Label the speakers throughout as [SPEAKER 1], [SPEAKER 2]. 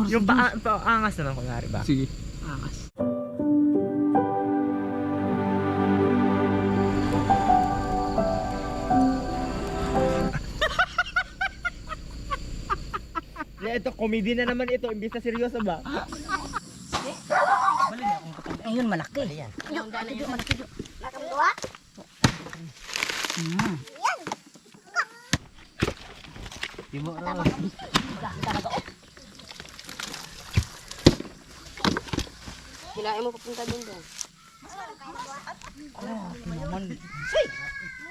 [SPEAKER 1] Yung paangas naman kunwari ba?
[SPEAKER 2] Sige. Angas.
[SPEAKER 1] Ito, comedy na naman ito. Imbis na seryoso ba?
[SPEAKER 3] Ayun, malaki.
[SPEAKER 1] Ayan.
[SPEAKER 3] Yung malaki.
[SPEAKER 4] Nakamgawa?
[SPEAKER 1] Di mo raw.
[SPEAKER 4] Hilain mo papunta doon.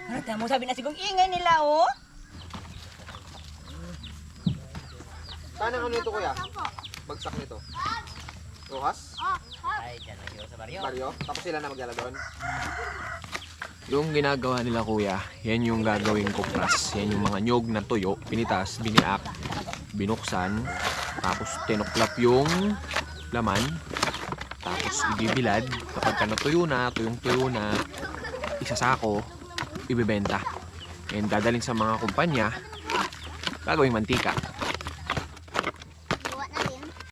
[SPEAKER 3] Ano tayo mo sabi na sigong ingay nila, oh.
[SPEAKER 2] Saan ang ano ito kuya? Bagsak nito. Rojas?
[SPEAKER 1] Ay, dyan lang yun sa baryo.
[SPEAKER 2] Baryo? Tapos sila na maglala doon? Yung ginagawa nila kuya, yan yung gagawing kupras. Yan yung mga nyog na tuyo, pinitas, biniak, binuksan, tapos tinuklap yung laman, tapos ibibilad. Kapag ka natuyo na, tuyong-tuyo na, isasako, ibebenta. And dadalhin sa mga kumpanya, gagawing mantika.